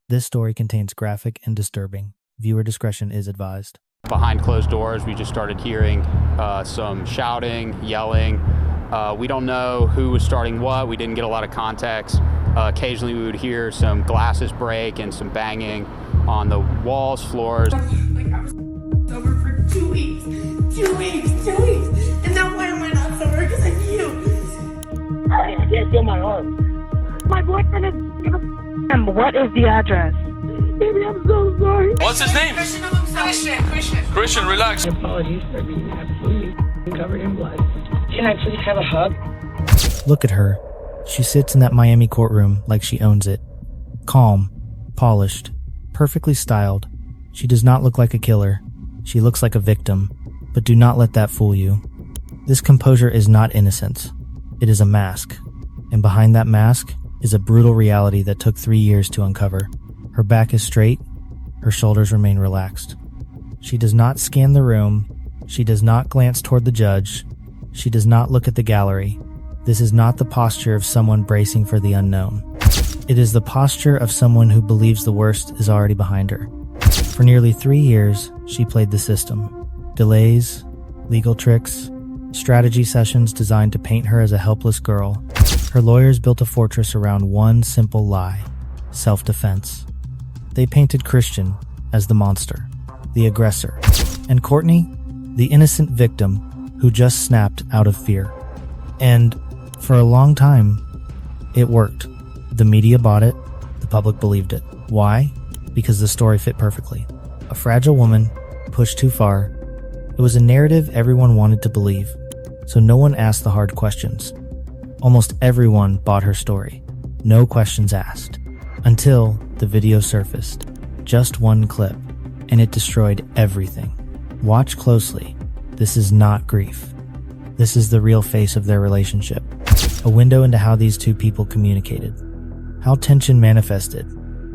This story contains graphic and disturbing. Viewer discretion is advised. Behind closed doors, we just started hearing some shouting, yelling. We don't know who was starting what. We didn't get a lot of context. Occasionally we would hear some glasses break and some banging on the walls, floors. Like I was sober for 2 weeks. 2 weeks. And now why am I not sober? Because of you. I can't feel my arm. My boyfriend is... What is the address? Baby, I'm so sorry. What's his name? Christian, relax. Apologies for being absolutely covered in blood. Can I please have a hug? Look at her. She sits in that Miami courtroom like she owns it. Calm, polished, perfectly styled. She does not look like a killer. She looks like a victim. But do not let that fool you. This composure is not innocence. It is a mask. And behind that mask is a brutal reality that took 3 years to uncover. Her back is straight. Her shoulders remain relaxed. She does not scan the room. She does not glance toward the judge. She does not look at the gallery. This is not the posture of someone bracing for the unknown. It is the posture of someone who believes the worst is already behind her. For nearly 3 years, she played the system. Delays, legal tricks, strategy sessions designed to paint her as a helpless girl. Her lawyers built a fortress around one simple lie: self-defense. They painted Christian as the monster, the aggressor, and Courtney, the innocent victim who just snapped out of fear. And for a long time, it worked. The media bought it, the public believed it. Why? Because the story fit perfectly. A fragile woman, pushed too far. It was a narrative everyone wanted to believe, so no one asked the hard questions. Almost everyone bought her story. No questions asked. Until the video surfaced. Just one clip, and it destroyed everything. Watch closely. This is not grief. This is the real face of their relationship. A window into how these two people communicated. How tension manifested.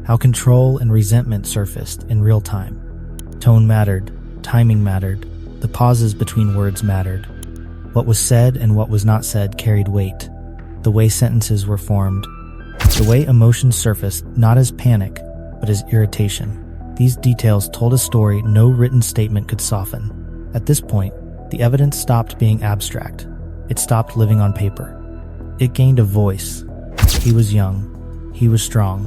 How control and resentment surfaced in real time. Tone mattered. Timing mattered. The pauses between words mattered. What was said and what was not said carried weight. The way sentences were formed. The way emotions surfaced, not as panic, but as irritation. These details told a story no written statement could soften. At this point, the evidence stopped being abstract. It stopped living on paper. It gained a voice. He was young. He was strong.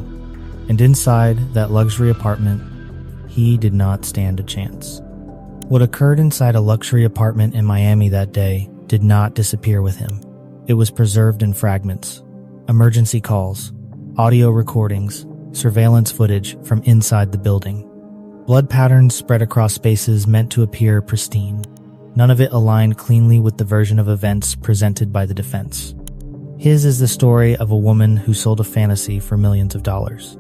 And inside that luxury apartment, he did not stand a chance. What occurred inside a luxury apartment in Miami that day did not disappear with him. It was preserved in fragments. Emergency calls, audio recordings, surveillance footage from inside the building. Blood patterns spread across spaces meant to appear pristine. None of it aligned cleanly with the version of events presented by the defense. His is the story of a woman who sold a fantasy for millions of dollars.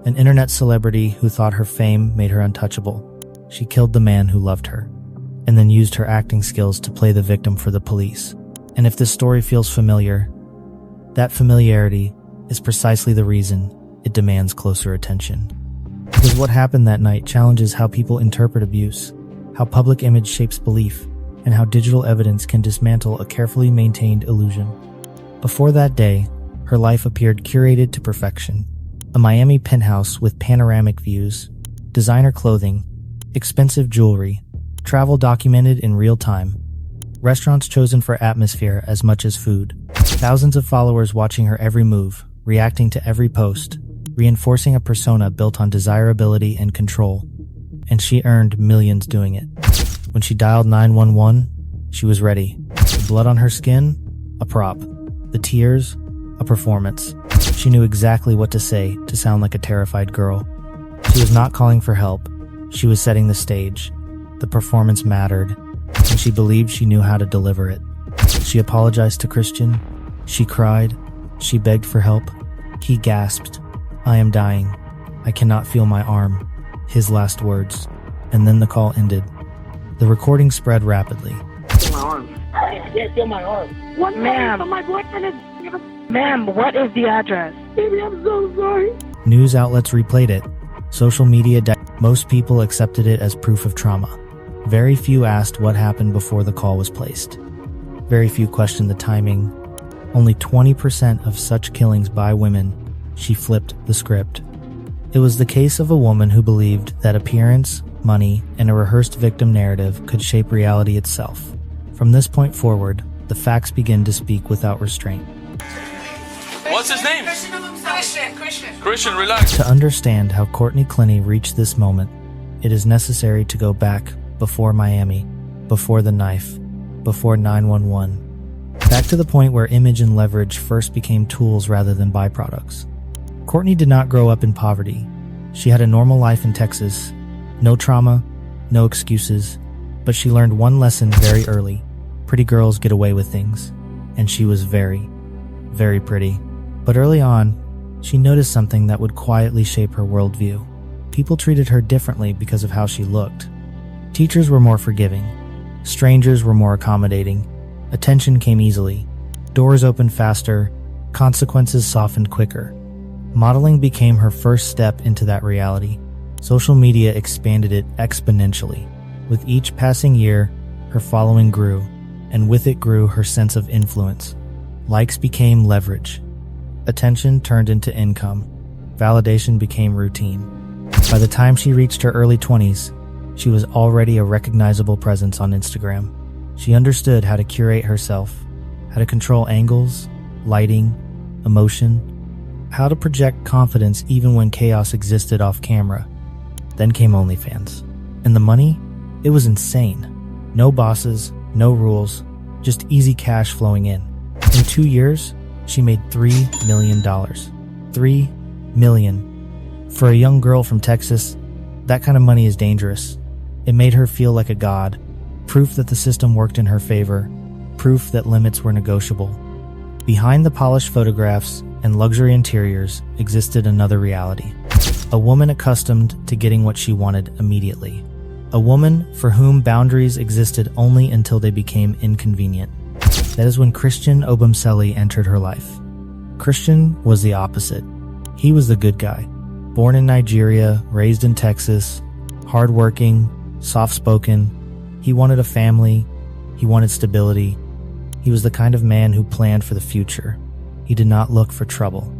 An internet celebrity who thought her fame made her untouchable. She killed the man who loved her, and then used her acting skills to play the victim for the police. And if this story feels familiar, that familiarity is precisely the reason it demands closer attention. Because what happened that night challenges how people interpret abuse, how public image shapes belief, and how digital evidence can dismantle a carefully maintained illusion. Before that day, her life appeared curated to perfection. A Miami penthouse with panoramic views, designer clothing, expensive jewelry, travel documented in real time, restaurants chosen for atmosphere as much as food, thousands of followers watching her every move, reacting to every post, reinforcing a persona built on desirability and control. And she earned millions doing it. When she dialed 911, she was ready. The blood on her skin, a prop. The tears, a performance. She knew exactly what to say to sound like a terrified girl. She was not calling for help. She was setting the stage. The performance mattered, and she believed she knew how to deliver it. She apologized to Christian. She cried. She begged for help. He gasped, "I am dying. I cannot feel my arm." His last words. And then the call ended. The recording spread rapidly. My arm. I can't feel my arm. What, ma'am? But my boyfriend is... Ma'am, what is the address? Baby, I'm so sorry. News outlets replayed it. Social media most people accepted it as proof of trauma. Very few asked what happened before the call was placed. Very few questioned the timing. Only 20% of such killings by women, she flipped the script. It was the case of a woman who believed that appearance, money, and a rehearsed victim narrative could shape reality itself. From this point forward, the facts begin to speak without restraint. What's his name? Christian, relax. To understand how Courtney Clenney reached this moment, it is necessary to go back before Miami, before the knife, before 911. Back to the point where image and leverage first became tools rather than byproducts. Courtney did not grow up in poverty. She had a normal life in Texas. No trauma, no excuses, but she learned one lesson very early. Pretty girls get away with things. And she was very, very pretty. But early on, she noticed something that would quietly shape her worldview. People treated her differently because of how she looked. Teachers were more forgiving. Strangers were more accommodating. Attention came easily. Doors opened faster. Consequences softened quicker. Modeling became her first step into that reality. Social media expanded it exponentially. With each passing year, her following grew, and with it grew her sense of influence. Likes became leverage. Attention turned into income. Validation became routine. By the time she reached her early 20s, she was already a recognizable presence on Instagram. She understood how to curate herself, how to control angles, lighting, emotion, how to project confidence even when chaos existed off camera. Then came OnlyFans. And the money? It was insane. No bosses, no rules, just easy cash flowing in. In 2 years, she made $3 million. $3 million. For a young girl from Texas, that kind of money is dangerous. It made her feel like a god. Proof that the system worked in her favor. Proof that limits were negotiable. Behind the polished photographs and luxury interiors existed another reality. A woman accustomed to getting what she wanted immediately. A woman for whom boundaries existed only until they became inconvenient. That is when Christian Obumseli entered her life. Christian was the opposite. He was the good guy. Born in Nigeria, raised in Texas, hardworking, soft-spoken. He wanted a family. He wanted stability. He was the kind of man who planned for the future. He did not look for trouble.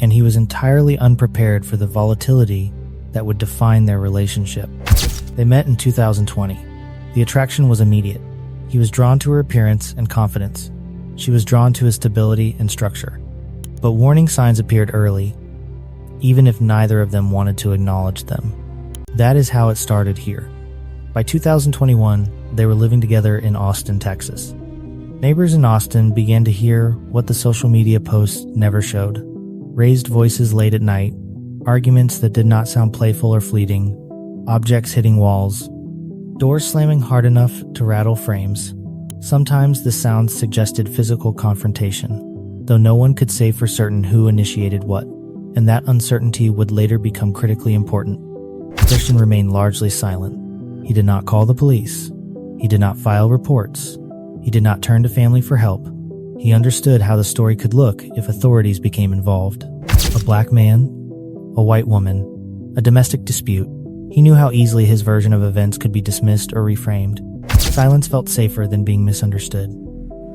And he was entirely unprepared for the volatility that would define their relationship. They met in 2020. The attraction was immediate. He was drawn to her appearance and confidence. She was drawn to his stability and structure. But warning signs appeared early, even if neither of them wanted to acknowledge them. That is how it started here. By 2021, they were living together in Austin, Texas. Neighbors in Austin began to hear what the social media posts never showed. Raised voices late at night, arguments that did not sound playful or fleeting, objects hitting walls, doors slamming hard enough to rattle frames. Sometimes the sounds suggested physical confrontation, though no one could say for certain who initiated what, and that uncertainty would later become critically important. Christian remained largely silent. He did not call the police. He did not file reports. He did not turn to family for help. He understood how the story could look if authorities became involved. A black man, a white woman, a domestic dispute. He knew how easily his version of events could be dismissed or reframed. Silence felt safer than being misunderstood.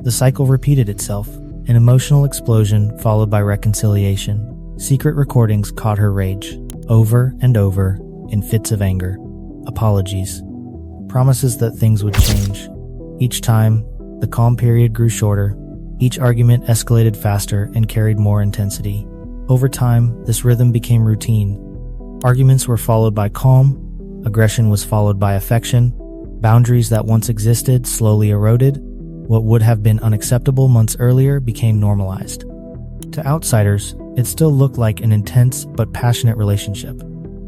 The cycle repeated itself, an emotional explosion followed by reconciliation. Secret recordings caught her rage, over and over, in fits of anger. Apologies. Promises that things would change. Each time, the calm period grew shorter. Each argument escalated faster and carried more intensity. Over time, this rhythm became routine. Arguments were followed by calm. Aggression was followed by affection. Boundaries that once existed slowly eroded. What would have been unacceptable months earlier became normalized. To outsiders, it still looked like an intense but passionate relationship.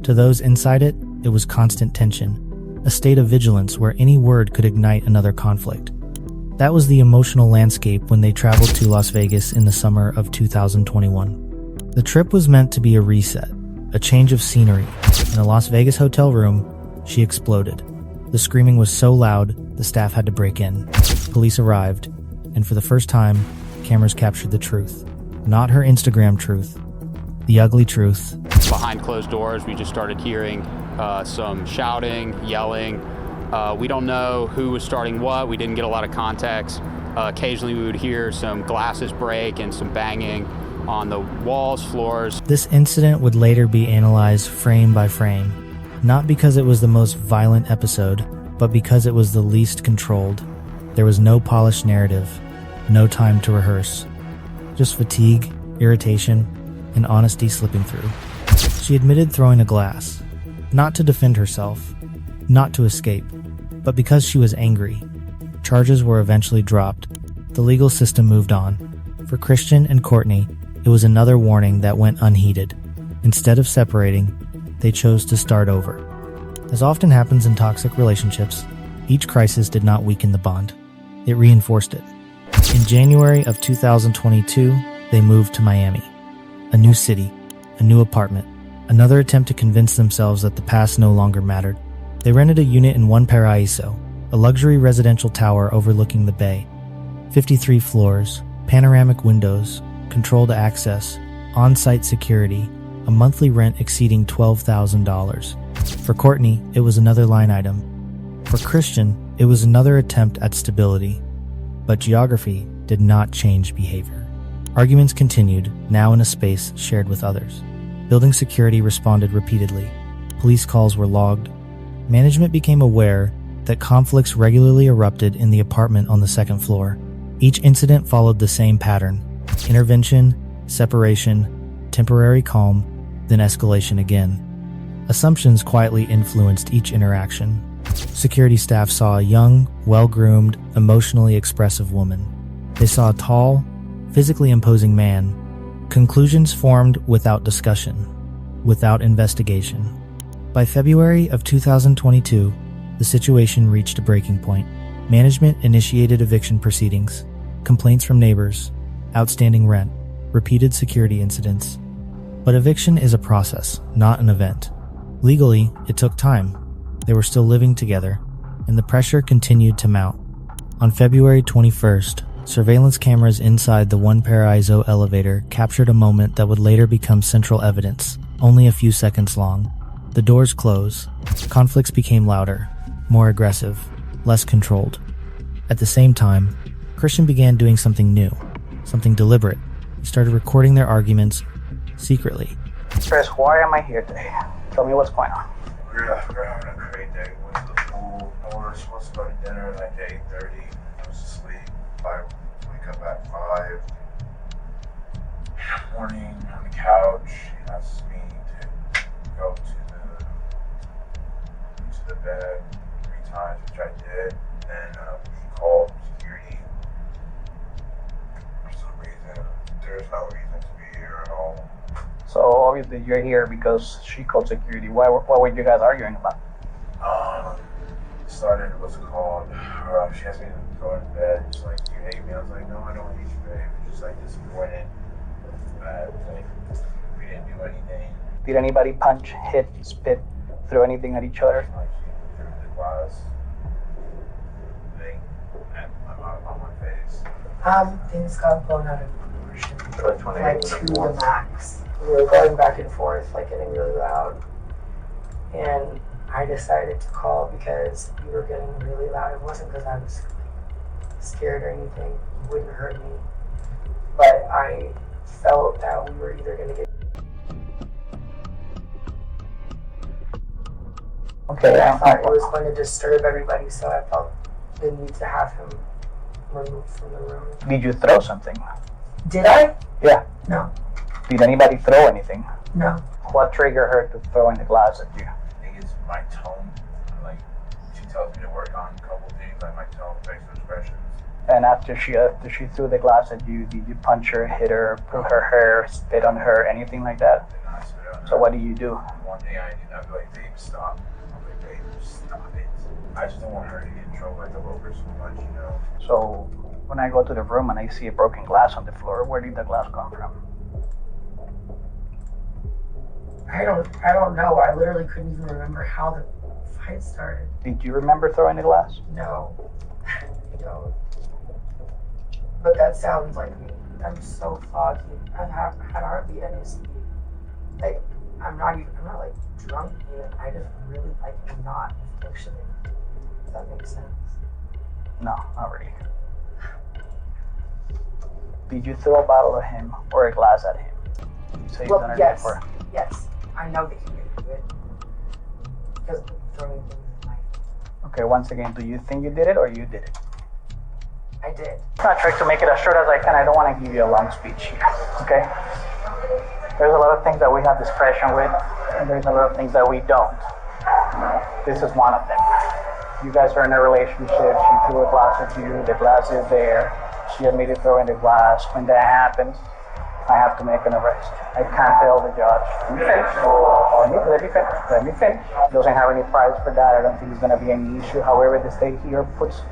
To those inside it, it was constant tension, a state of vigilance where any word could ignite another conflict. That was the emotional landscape when they traveled to Las Vegas in the summer of 2021. The trip was meant to be a reset, a change of scenery. In a Las Vegas hotel room, she exploded. The screaming was so loud, the staff had to break in. Police arrived, and for the first time, cameras captured the truth. Not her Instagram truth, the ugly truth. Behind closed doors, we just started hearing some shouting, yelling. We don't know who was starting what. We didn't get a lot of context. Occasionally we would hear some glasses break and some banging. on the walls, floors. This incident would later be analyzed frame by frame, not because it was the most violent episode, but because it was the least controlled. There was no polished narrative, no time to rehearse, just fatigue, irritation, and honesty slipping through. She admitted throwing a glass, not to defend herself, not to escape, but because she was angry. Charges were eventually dropped. The legal system moved on. For Christian and Courtney, it was another warning that went unheeded. Instead of separating, they chose to start over. As often happens in toxic relationships, each crisis did not weaken the bond. It reinforced it. In January of 2022, they moved to Miami. A new city, a new apartment, another attempt to convince themselves that the past no longer mattered. They rented a unit in One Paraíso, a luxury residential tower overlooking the bay. 53 floors, panoramic windows, controlled access, on-site security, a monthly rent exceeding $12,000. For Courtney, it was another line item. For Christian, it was another attempt at stability. But geography did not change behavior. Arguments continued, now in a space shared with others. Building security responded repeatedly. Police calls were logged. Management became aware that conflicts regularly erupted in the apartment on the second floor. Each incident followed the same pattern: intervention, separation, temporary calm, then escalation again. Assumptions quietly influenced each interaction. Security staff saw a young, well-groomed, emotionally expressive woman. They saw a tall, physically imposing man. Conclusions formed without discussion, without investigation. By February of 2022, the situation reached a breaking point. Management initiated eviction proceedings, complaints from neighbors, outstanding rent, repeated security incidents. But eviction is a process, not an event. Legally, it took time. They were still living together, and the pressure continued to mount. On February 21st, surveillance cameras inside the One Paraíso elevator captured a moment that would later become central evidence, only a few seconds long. The doors closed. Conflicts became louder, more aggressive, less controlled. At the same time, Christian began doing something new, something deliberate. He started recording their arguments secretly. Chris, why am I here today? Tell me what's going on. We're having a great day. We went to the pool. We were supposed to go to dinner like at 8:30. I was asleep. I wake up at 5. Morning on the couch, he asks me to go to the bed 3 times, which I did. Then he called security. For some reason, there's no reason to be here at all. So obviously you're here because she called security. What were you guys arguing about? It started, what's it called? She asked me to go to bed. She's like, "You hate me?" I was like, "No, I don't hate you, babe." Just like disappointed. Bad. Like, we didn't do anything. Did anybody punch, hit, spit, throw anything at each other? Like, she threw the glass thing at my face. Things got blown out of proportion. Like to the Like max. We were going back and forth, like getting really loud. And I decided to call because we were getting really loud. It wasn't because I was scared or anything. It wouldn't hurt me. But I felt that we were either going to get... Okay. I thought it was going to disturb everybody, so I felt the need to have him removed from the room. Did you throw something? Did I? Yeah. No. Did anybody throw anything? No. What triggered her to throw in the glass at you? I think it's my tone. Like, she tells me to work on a couple things, like my tone, facial expressions. And after she threw the glass at you, did you punch her, hit her, pull her hair, spit on her, anything like that? Did not spit on her. So what do you do? One day I'd be like, "Babe, stop." I'm like, "Babe, stop it." I just don't want her to get in trouble. I love her so much, you know. So when I go to the room and I see a broken glass on the floor, where did the glass come from? I don't know. I literally couldn't even remember how the fight started. Did you remember throwing the glass? No. I don't. But that sounds like me. I'm so foggy. I've had hardly any sleep. Like, I'm not like drunk even. I just really like not functioning. Does that make sense? No, not really. Did you throw a bottle at him or a glass at him? So you've done it yes. before. Yes. I know that he didn't do it. Because of throwing things at my... Okay, once again, do you think you did it or you did it? I did. I try to make it as short as I can. I don't want to give you a long speech here, okay? There's a lot of things that we have discretion with, and there's a lot of things that we don't. This is one of them. You guys are in a relationship. She threw a glass at you. The glass is there. She admitted throwing the glass. When that happens, I have to make an arrest. I can't tell the judge. Let me finish. Doesn't have any price for that. I don't think it's going to be any issue. However, the state here puts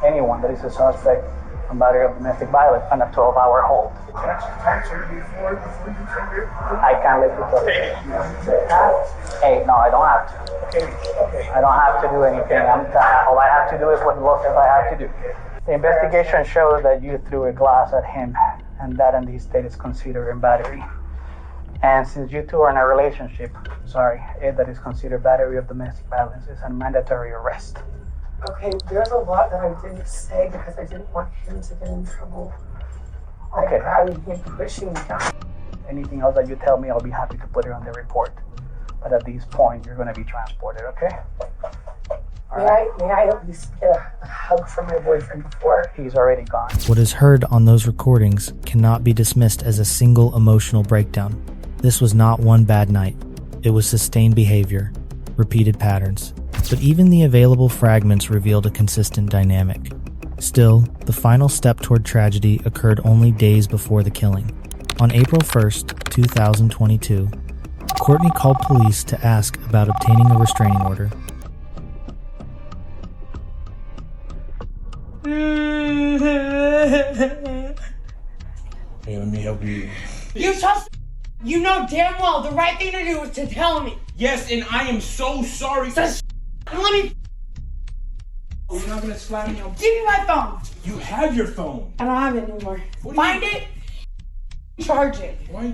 anyone that is a suspect on battery of domestic violence on a 12-hour hold. I can't let you talk. Hey, no, I don't have to. I don't have to do anything. All I have to do is what the law says I have to do. The investigation shows that you threw a glass at him, and that in this state is considered a battery. And since you two are in a relationship, that is considered battery of domestic violence. It's a mandatory arrest. Okay, there's a lot that I didn't say because I didn't want him to get in trouble. Like grabbing him, pushing me down. Anything else that you tell me, I'll be happy to put it on the report. But at this point, you're going to be transported, okay? May I at least get a hug from my boyfriend before? He's already gone. What is heard on those recordings cannot be dismissed as a single emotional breakdown. This was not one bad night. It was sustained behavior, repeated patterns. But even the available fragments revealed a consistent dynamic. Still, the final step toward tragedy occurred only days before the killing. On April 1st, 2022, Courtney called police to ask about obtaining a restraining order. Hey, let me help you. You know damn well the right thing to do is to tell me. Yes, and I am so sorry. Let me. You're not gonna slap me on. Give me my phone. You have your phone. I don't have it anymore. Find it. Charge it. Why?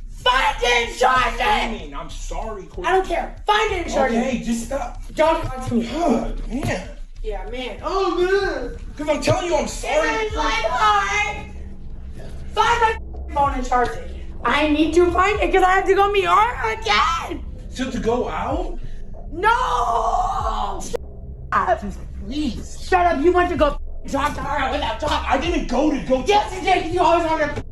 Find it and charge it. I'm sorry, Courtney. I don't care. Find it and charge it. Okay, just stop. Don't talk to me. God, man. Yeah, man. Oh, man. Because I'm telling you, I'm sorry. It's my heart. Find my phone and charge it. I need to find it because I have to go meet her again. So to go out? No. Please. Shut up. You went to go talk to her without talking. I didn't go to go. Yes, you did. You always want to.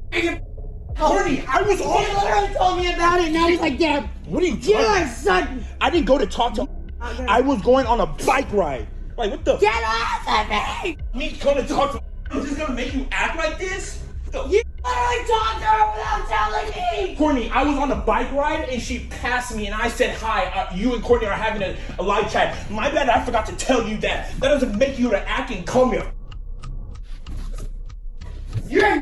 Courtney, I was on. He literally told me about it. Now he's like, damn. What are you doing? Yeah, son. I didn't go to talk to. I was going on a bike ride. Like, what the? Get off of me. Me coming to talk to. I'm just gonna make you act like this? You literally talked to her without telling me. Courtney, I was on a bike ride and she passed me and I said hi. You and Courtney are having a live chat. My bad, I forgot to tell you that. That doesn't make you to act and call me a. You're.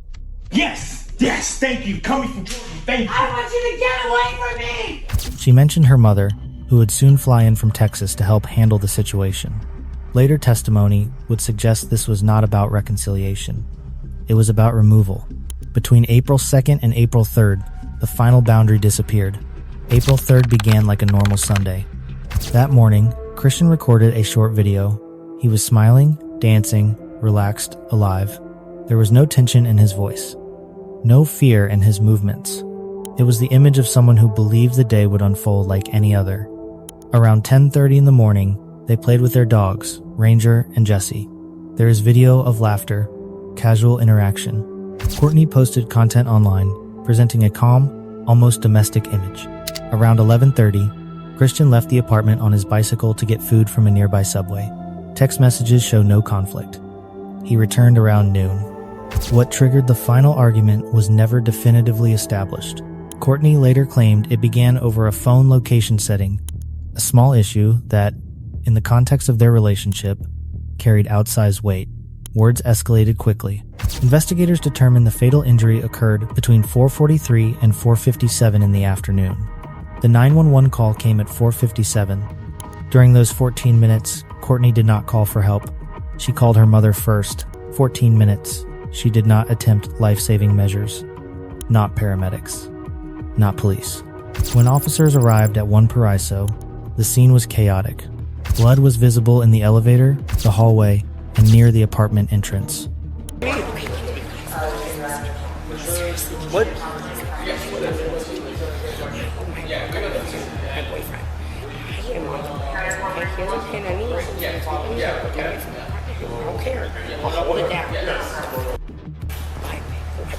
Yes, thank you. Coming from Jordan, thank you. I want you to get away from me. She mentioned her mother, who would soon fly in from Texas to help handle the situation. Later testimony would suggest this was not about reconciliation. It was about removal. Between April 2nd and April 3rd, the final boundary disappeared. April 3rd began like a normal Sunday. That morning, Christian recorded a short video. He was smiling, dancing, relaxed, alive. There was no tension in his voice. No fear in his movements. It was the image of someone who believed the day would unfold like any other. Around 10:30 in the morning, they played with their dogs, Ranger and Jesse. There is video of laughter, casual interaction. Courtney posted content online, presenting a calm, almost domestic image. Around 11:30, Christian left the apartment on his bicycle to get food from a nearby Subway. Text messages show no conflict. He returned around noon. What triggered the final argument was never definitively established. Courtney later claimed it began over a phone location setting, a small issue that, in the context of their relationship, carried outsized weight. Words escalated quickly. Investigators determined the fatal injury occurred between 4:43 and 4:57 in the afternoon. The 911 call came at 4:57. During those 14 minutes, Courtney did not call for help. She called her mother first. 14 minutes. She did not attempt life-saving measures. Not paramedics. Not police. When officers arrived at 1 Paraiso, the scene was chaotic. Blood was visible in the elevator, the hallway, and near the apartment entrance. What? My boyfriend. I am on and he doesn't pay any rent. I don't care. I'll hold it down. I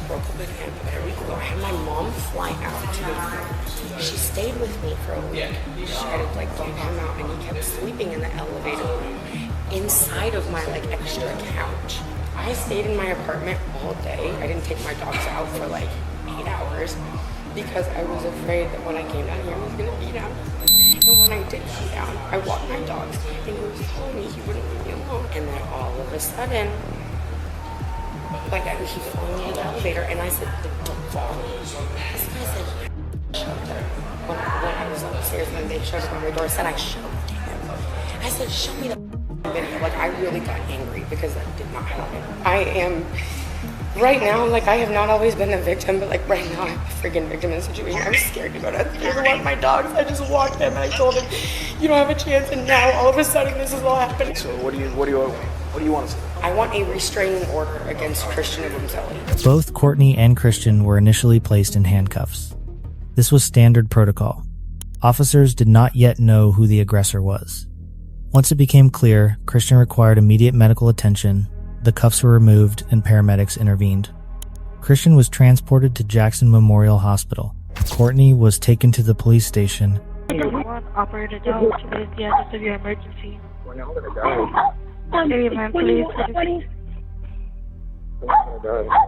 broke up with him a week ago. I had my mom fly out to me. She stayed with me for a week. She had to like get him out, and he kept sleeping in the elevator room inside of my like extra couch. I stayed in my apartment all day. I didn't take my dogs out for like 8 hours because I was afraid that when I came down here, I was gonna be down. And when I did come down, I walked my dogs, and he was telling me he wouldn't leave me alone. And then all of a sudden, like he flung me in the elevator, and I said, "Don't fall." This guy said, "Shoved her." When I was upstairs, and they shoved her on my door, I said, "I shoved him." I said, "Show me the video." Like I really got angry because that did not happen. I am. Right now, like, I have not always been a victim, but, like, right now, I'm a freaking victim in the situation. I'm scared to go downstairs and walk my dogs. I just walked him, and I told him, you don't have a chance, and now, all of a sudden, this is all happening. So what do you want to say? I want a restraining order against Christian Obumseli. Both Courtney and Christian were initially placed in handcuffs. This was standard protocol. Officers did not yet know who the aggressor was. Once it became clear Christian required immediate medical attention, the cuffs were removed and paramedics intervened. Christian was transported to Jackson Memorial Hospital. Courtney was taken to the police station. Operator Joe, what is the address of your emergency? We're now gonna die. Hey, man, please.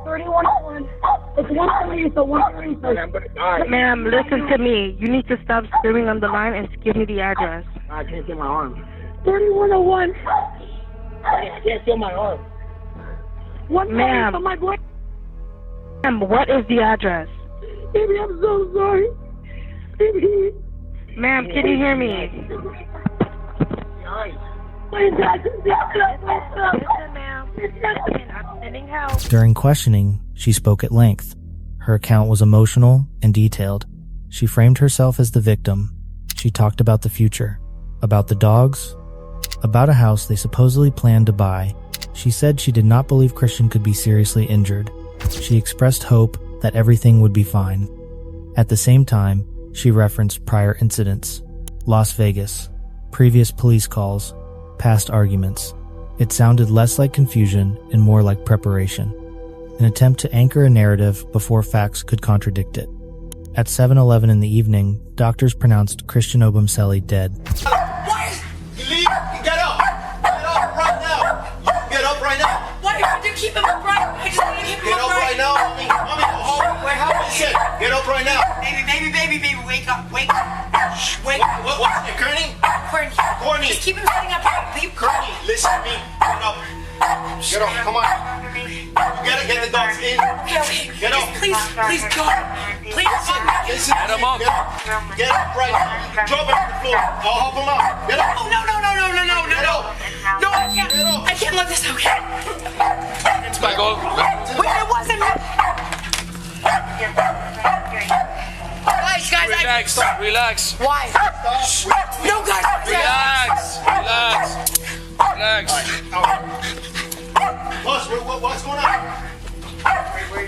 3101. It's 130. It's a 130. I'm gonna die. Ma'am, listen to me. You need to stop screaming on the line and give me the address. I can't feel my arm. 3101. I can't feel my arm. Ma'am. For my boy. Ma'am, what is the address? Baby, I'm so sorry. Baby. Ma'am, can you hear me? Listen, ma'am. I'm sending help. During questioning, she spoke at length. Her account was emotional and detailed. She framed herself as the victim. She talked about the future, about the dogs, about a house they supposedly planned to buy. She said she did not believe Christian could be seriously injured. She expressed hope that everything would be fine. At the same time, she referenced prior incidents, Las Vegas, previous police calls, past arguments. It sounded less like confusion and more like preparation, an attempt to anchor a narrative before facts could contradict it. At 7:11 in the evening, doctors pronounced Christian Obumseli dead. Keep him upright. I just want to keep him upright. Get up right now, mommy. What happened? Get up right now. Baby, wake up. Wake up. What's it, Courtney? Courtney. Just keep him sitting upright. Courtney, listen to me. Get up. Get up, come on. You gotta get the dogs in. Okay. Get up. Just please go. Please. Listen, get up. Get up right now. Drop him to the floor. I'll help him out. Get up. Oh, no. No, I can't. I can't let this happen. Wait, it wasn't. Guys. Relax. Why? No, guys. Relax. Boss, what's going on?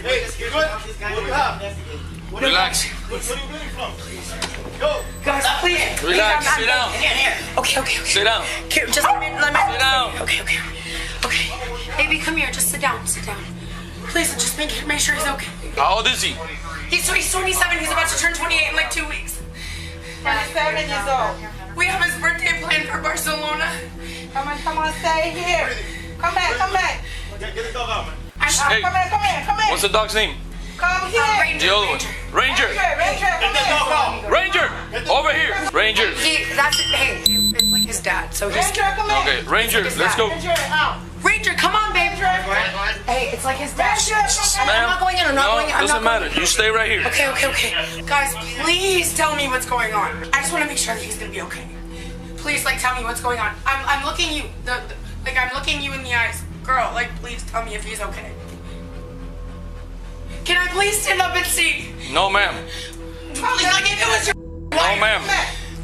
Hey, you good? What do you have? Relax. What are you getting from? Go. Guys, please. Relax. Sit down. Here. Okay. Sit down. Just let me. Sit down. Okay. Baby, come here. Just sit down. Please, just make sure he's okay. How old is he? He's 27. He's about to turn 28 in like 2 weeks. 27 years old. We have his birthday planned for Barcelona. Come on, stay here. Come back. Get the dog out, man. Hey, Come here. what's the dog's name? Come here. The other one. Ranger. Get the dog out. Ranger. Over here. Ranger. Hey, it's like his dad. So he's Okay, Ranger, let's go. Ranger, come on, babe. Hey, it's like his dad. I'm not going in. I'm not going in. Doesn't matter. You stay right here. Okay. Guys, please tell me what's going on. I just want to make sure that he's gonna be okay. Please, tell me what's going on. I'm looking you. I'm looking you in the eyes, girl. Please tell me if he's okay. Can I please stand up and see? No, ma'am. If it was your No, ma'am.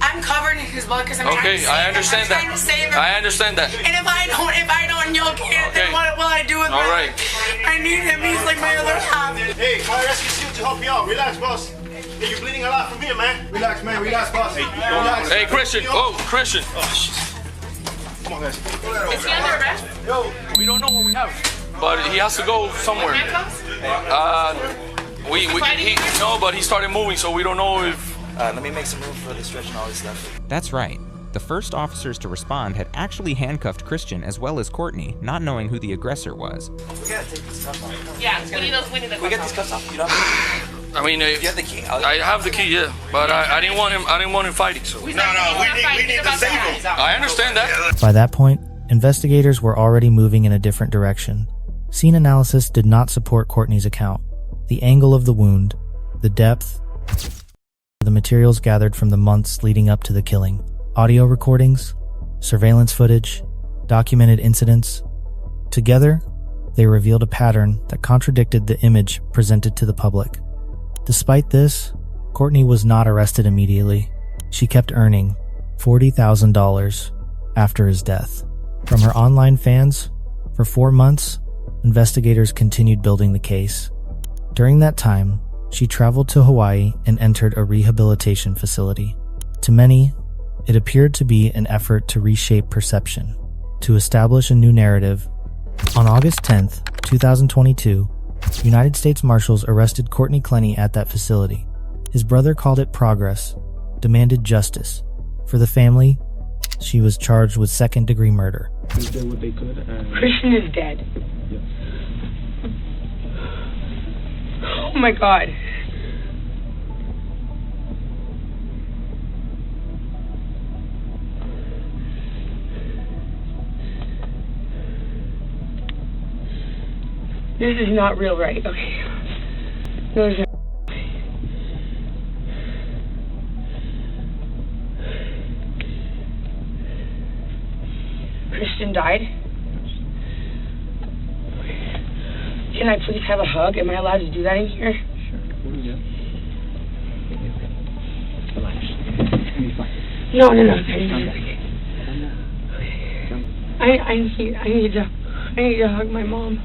I'm covered in his blood because I'm trying to save him. I understand that. I'm trying to save him. I understand that. And if I don't, and you can't, then what will I do with All my right. life? I need him. He's like my other half. Hey, fire rescue just help you out. Relax, boss. Hey, you're bleeding a lot from here, man. Relax, man. Relax, boss. Hey, relax. Hey, Christian. Oh, Christian. Oh, shit. Come on, guys. Is he under arrest? Yo. We don't know what we have, but he has to go somewhere. No, but he started moving, so we don't know if. Let me make some room for the stretch and all this stuff. That's right. The first officers to respond had actually handcuffed Christian as well as Courtney, not knowing who the aggressor was. We gotta take these cuffs off. Yeah, we need the cuffs. We get these cuffs off. You don't have I mean, you have the key? I have the key, yeah, but I didn't want him fighting. So. No, we need to save him. I understand that. By that point, investigators were already moving in a different direction. Scene analysis did not support Courtney's account. The angle of the wound, the depth, the materials gathered from the months leading up to the killing, audio recordings, surveillance footage, documented incidents. Together, they revealed a pattern that contradicted the image presented to the public. Despite this, Courtney was not arrested immediately. She kept earning $40,000 after his death. From her online fans, for 4 months, investigators continued building the case. During that time, she traveled to Hawaii and entered a rehabilitation facility. To many, it appeared to be an effort to reshape perception, to establish a new narrative. On August 10th, 2022, United States Marshals arrested Courtney Clenney at that facility. His brother called it progress, demanded justice. For the family, she was charged with second-degree murder. They did what they could. Christian is dead. Yes. Oh my God. This is not real, right? Okay. No, it's not. Christian died? Can I please have a hug? Am I allowed to do that in here? Sure. Yeah. Relax. You'll be fine. No. Okay. I need to hug my mom.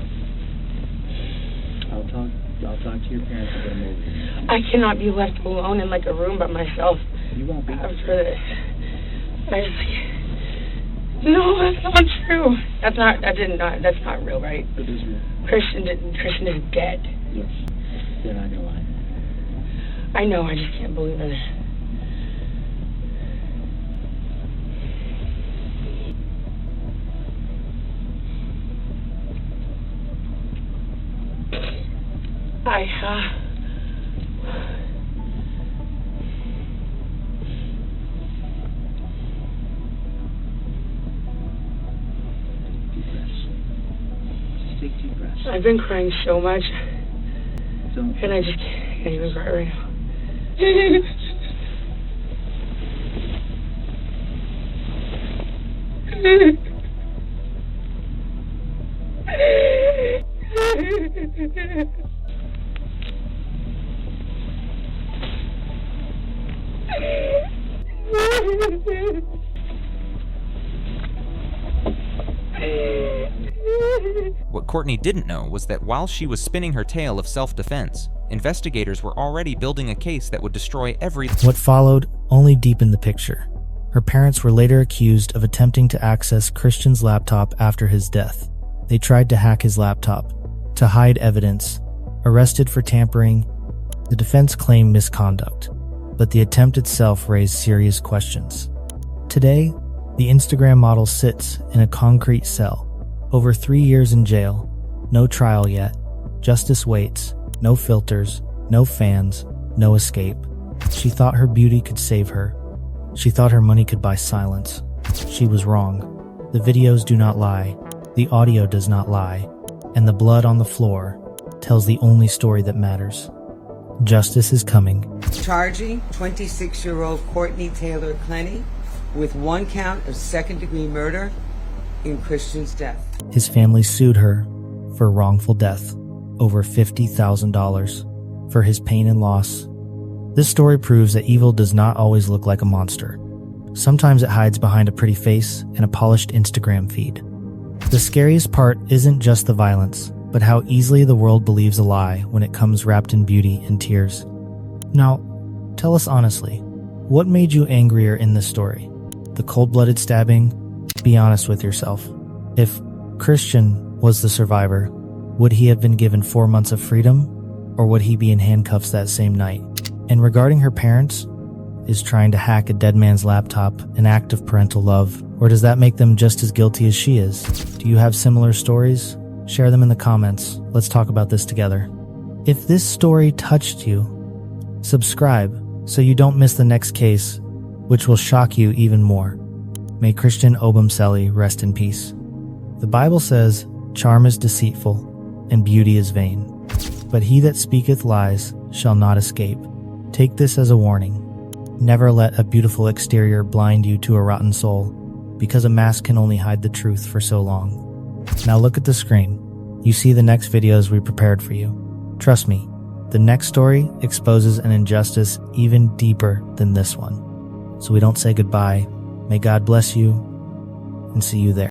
I'll talk to your parents and get them over here. I cannot be left alone in like a room by myself. You won't be. After this. No, that's not true. That's not real, right? It is real. Christian is dead. Yes. They're not gonna lie. I know, I just can't believe it. Take deep breaths. I've been crying so much, Don't. and I just can't even cry right now. What Courtney didn't know was that while she was spinning her tale of self-defense, investigators were already building a case that would destroy What followed only deepened the picture. Her parents were later accused of attempting to access Christian's laptop after his death. They tried to hack his laptop, to hide evidence, arrested for tampering. The defense claimed misconduct, but the attempt itself raised serious questions. Today, the Instagram model sits in a concrete cell, over 3 years in jail, no trial yet, justice waits, no filters, no fans, no escape. She thought her beauty could save her. She thought her money could buy silence. She was wrong. The videos do not lie, the audio does not lie, and the blood on the floor tells the only story that matters. Justice is coming. Charging 26-year-old Courtney Taylor Clenney with 1 count of second-degree murder in Christian's death. His family sued her for wrongful death, over $50,000, for his pain and loss. This story proves that evil does not always look like a monster. Sometimes it hides behind a pretty face and a polished Instagram feed. The scariest part isn't just the violence, but how easily the world believes a lie when it comes wrapped in beauty and tears. Now, tell us honestly, what made you angrier in this story? The cold-blooded stabbing? Be honest with yourself. If Christian was the survivor, would he have been given 4 months of freedom, or would he be in handcuffs that same night? And regarding her parents, is trying to hack a dead man's laptop an act of parental love, or does that make them just as guilty as she is? Do you have similar stories? Share them in the comments. Let's talk about this together. If this story touched you, subscribe so you don't miss the next case, which will shock you even more. May Christian Obumseli rest in peace. The Bible says, "Charm is deceitful, and beauty is vain. But he that speaketh lies shall not escape." Take this as a warning. Never let a beautiful exterior blind you to a rotten soul, because a mask can only hide the truth for so long. Now look at the screen. You see the next videos we prepared for you. Trust me, the next story exposes an injustice even deeper than this one. So we don't say goodbye. May God bless you, and see you there.